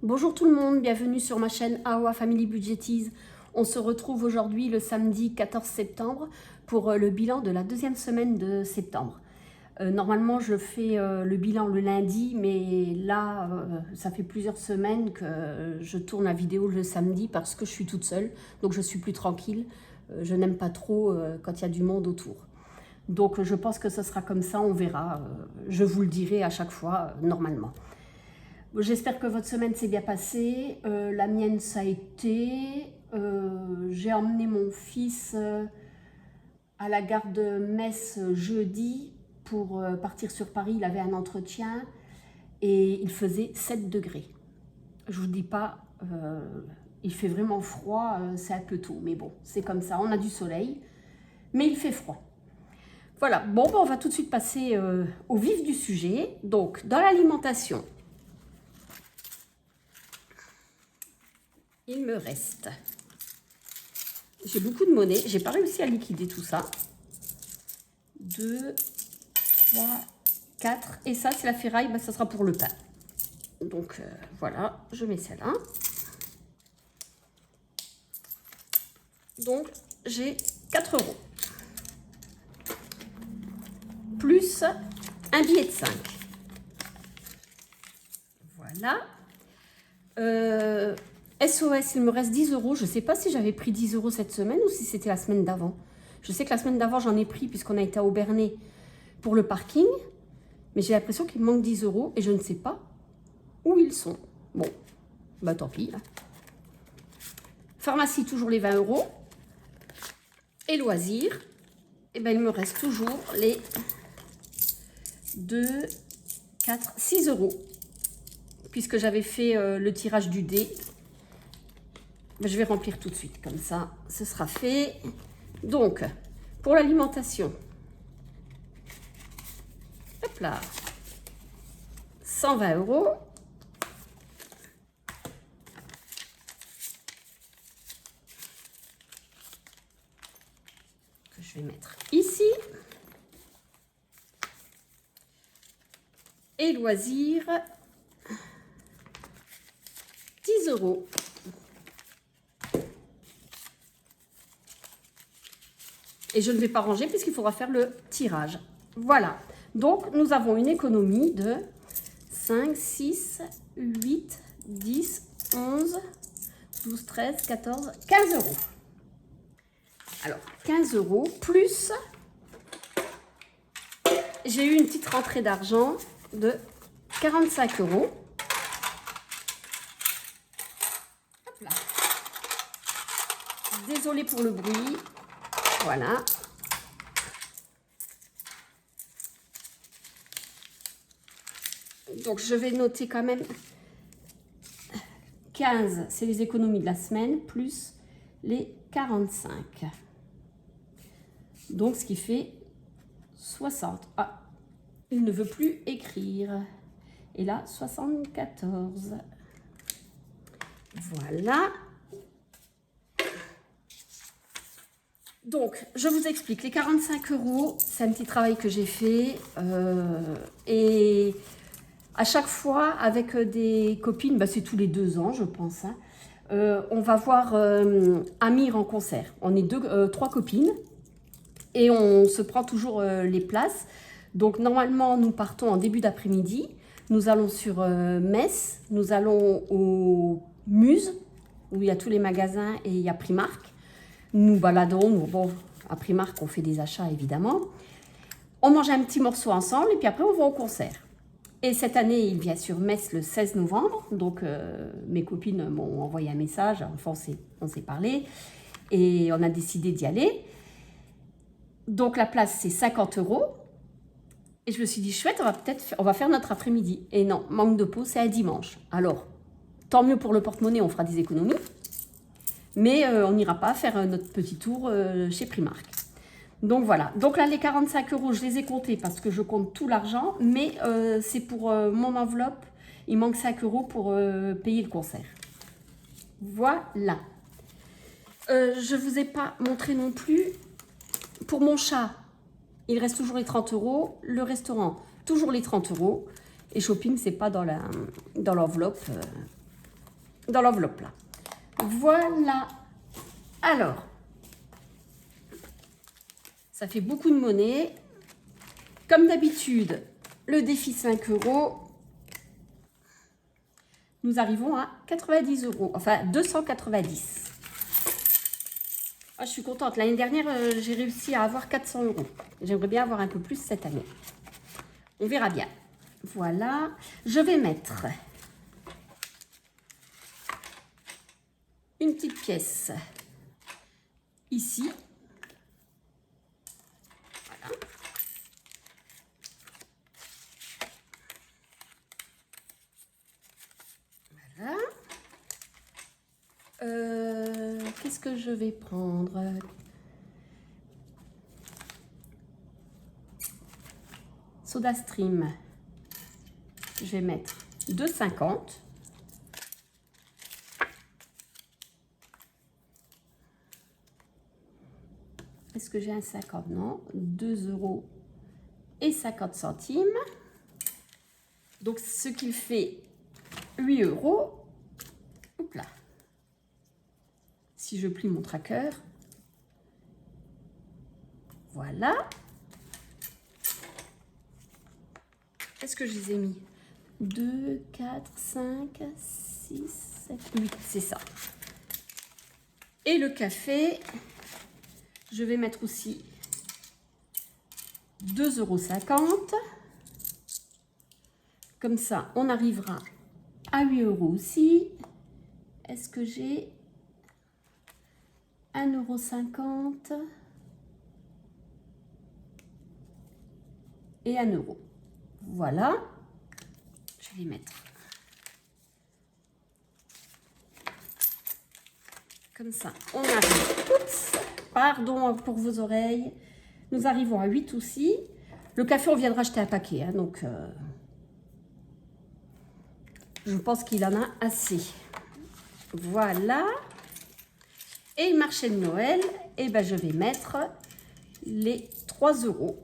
Bonjour tout le monde, bienvenue sur ma chaîne AOA Family Budgetize. On se retrouve aujourd'hui le samedi 14 septembre pour le bilan de la deuxième semaine de septembre. Normalement je fais le bilan le lundi, mais là ça fait plusieurs semaines que je tourne la vidéo le samedi parce que je suis toute seule, donc je suis plus tranquille. Je n'aime pas trop quand il y a du monde autour. Donc je pense que ce sera comme ça, on verra. Je vous le dirai à chaque fois normalement. J'espère que votre semaine s'est bien passée. La mienne, ça a été. J'ai emmené mon fils à la gare de Metz jeudi pour partir sur Paris. Il avait un entretien et il faisait 7 degrés. Je vous dis pas, il fait vraiment froid, c'est un peu tôt. Mais bon, c'est comme ça, on a du soleil, mais il fait froid. Voilà, bon, on va tout de suite passer au vif du sujet. Donc, dans l'alimentation, il me reste, j'ai beaucoup de monnaie, j'ai pas réussi à liquider tout ça. 2, 3, 4, et ça c'est la ferraille, ça sera pour le pain. Donc voilà, je mets celle-là. Donc j'ai 4 €. Plus un billet de 5. Voilà. SOS, il me reste 10 €. Je ne sais pas si j'avais pris 10 € cette semaine ou si c'était la semaine d'avant. Je sais que la semaine d'avant, j'en ai pris puisqu'on a été à Aubernay pour le parking. Mais j'ai l'impression qu'il me manque 10 € et je ne sais pas où ils sont. Bon, bah tant pis. Hein. Pharmacie, toujours les 20 €. Et loisirs, eh ben, il me reste toujours les 2, 4, 6 €. Puisque j'avais fait le tirage du dé. Je vais remplir tout de suite, comme ça, ce sera fait. Donc, pour l'alimentation, hop là, 120 €. Que je vais mettre ici. Et loisirs, 10 €. Et je ne vais pas ranger puisqu'il faudra faire le tirage. Voilà. Donc, nous avons une économie de 5, 6, 8, 10, 11, 12, 13, 14, 15 €. Alors, 15 € plus, j'ai eu une petite rentrée d'argent de 45 €. Hop là. Désolée pour le bruit. Voilà. Donc, je vais noter quand même 15, c'est les économies de la semaine, plus les 45. Donc, ce qui fait 60. Ah, il ne veut plus écrire. Et là, 74. Voilà. Donc, je vous explique. Les 45 €, c'est un petit travail que j'ai fait. Et à chaque fois, avec des copines, c'est tous les 2 ans, je pense. Hein, on va voir Amir en concert. On est 3 copines. Et on se prend toujours les places. Donc, normalement, nous partons en début d'après-midi. Nous allons sur Metz. Nous allons au Muse, où il y a tous les magasins et il y a Primark. Nous baladons, bon, à Primark, on fait des achats évidemment. On mange un petit morceau ensemble et puis après on va au concert. Et cette année, il vient sur Metz le 16 novembre. Donc mes copines m'ont envoyé un message, enfin on s'est parlé et on a décidé d'y aller. Donc la place c'est 50 €. Et je me suis dit chouette, on va faire notre après-midi. Et non, manque de peau, c'est un dimanche. Alors, tant mieux pour le porte-monnaie, on fera des économies. Mais on n'ira pas faire notre petit tour chez Primark. Donc voilà. Donc là, les 45 €, je les ai comptés parce que je compte tout l'argent. Mais c'est pour mon enveloppe. Il manque 5 € pour payer le concert. Voilà. Je ne vous ai pas montré non plus. Pour mon chat, il reste toujours les 30 €. Le restaurant, toujours les 30 €. Et shopping, c'est pas dans l'enveloppe. dans l'enveloppe là. Voilà. Alors, ça fait beaucoup de monnaie. Comme d'habitude, le défi 5 €. Nous arrivons à 90 €, enfin 290. Ah, je suis contente. L'année dernière, j'ai réussi à avoir 400 €. J'aimerais bien avoir un peu plus cette année. On verra bien. Voilà. Je vais mettre une petite pièce ici. Voilà. Voilà. Qu'est-ce que je vais prendre? Soda Stream. Je vais mettre 2,50 €. Est-ce que j'ai un 50? Non. 2,50 €. Donc, ce qui fait 8 €. Hop là. Si je plie mon tracker. Voilà. Est-ce que je les ai mis? 2, 4, 5, 6, 7, 8. C'est ça. Et le café, je vais mettre aussi 2,50 €. Comme ça, on arrivera à 8 € aussi. Est-ce que j'ai 1,50 € et 1 €? Voilà. Je vais les mettre comme ça. On arrive. Oups, pardon pour vos oreilles. Nous arrivons à 8 aussi. Le café, on vient de racheter un paquet, hein, donc je pense qu'il en a assez. Voilà. Et le marché de Noël, eh ben, je vais mettre les 3 €.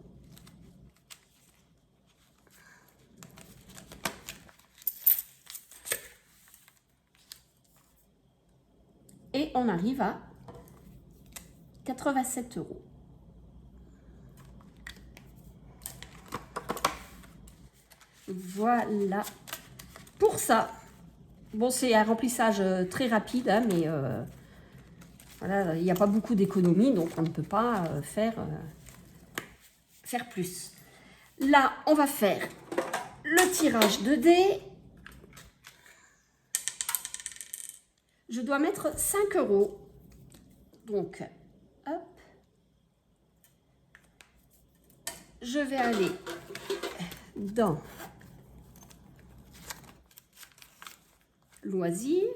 Et on arrive à 87 €. Voilà pour ça. Bon, c'est un remplissage très rapide, hein, mais voilà, il n'y a pas beaucoup d'économie, donc on ne peut pas faire plus. Là, on va faire le tirage de dés. Je dois mettre 5 €. Donc, hop. Je vais aller dans loisirs.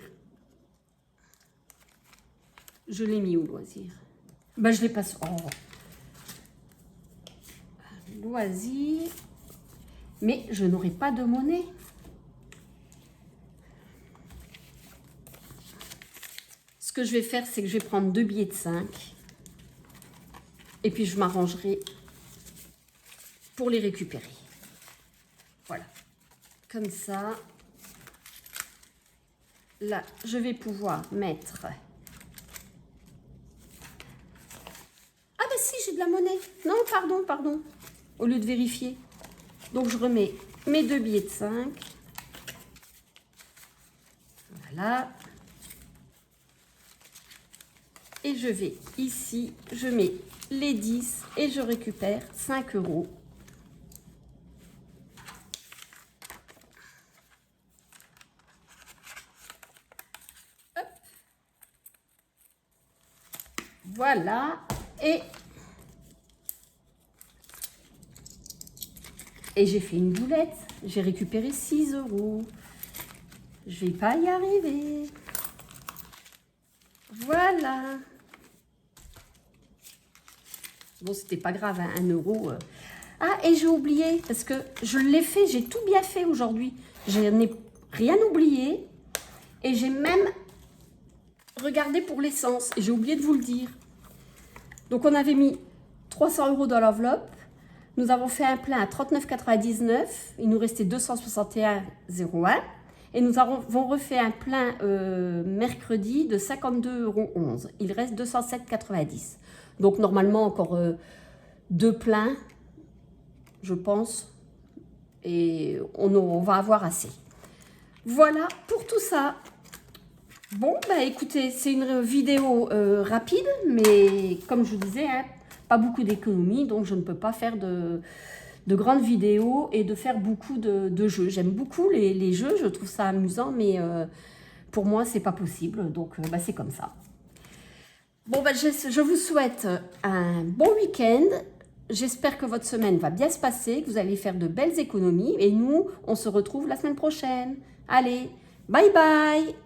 Je l'ai mis où, loisirs? Ben, je l'ai pas... Oh. Loisirs. Mais je n'aurai pas de monnaie. Ce que je vais faire, c'est que je vais prendre 2 billets de 5. Et puis, je m'arrangerai pour les récupérer. Voilà. Comme ça. Là, je vais pouvoir mettre... Ah ben si, j'ai de la monnaie. Non, pardon. Au lieu de vérifier. Donc, je remets mes 2 billets de 5. Voilà. Et je vais ici, je mets les 10 et je récupère 5 €. Hop. Voilà. Et j'ai fait une boulette. J'ai récupéré 6 €. Je vais pas y arriver. Voilà. Bon, c'était pas grave, hein, 1 €. Ah, et j'ai oublié, parce que je l'ai fait, j'ai tout bien fait aujourd'hui. Je n'ai rien oublié. Et j'ai même regardé pour l'essence. Et j'ai oublié de vous le dire. Donc, on avait mis 300 € dans l'enveloppe. Nous avons fait un plein à 39,99 €. Il nous restait 261,01 €. Et nous avons refait un plein mercredi de 52,11 €. Il reste 207,90 €. Donc normalement encore 2 pleins, je pense. Et on va avoir assez. Voilà pour tout ça. Bon, bah écoutez, c'est une vidéo rapide, mais comme je vous disais, hein, pas beaucoup d'économies, donc je ne peux pas faire de grandes vidéos et de faire beaucoup de jeux. J'aime beaucoup les jeux, je trouve ça amusant, mais pour moi, c'est pas possible, donc bah, c'est comme ça. Bon, bah, je vous souhaite un bon week-end. J'espère que votre semaine va bien se passer, que vous allez faire de belles économies, et nous, on se retrouve la semaine prochaine. Allez, bye bye!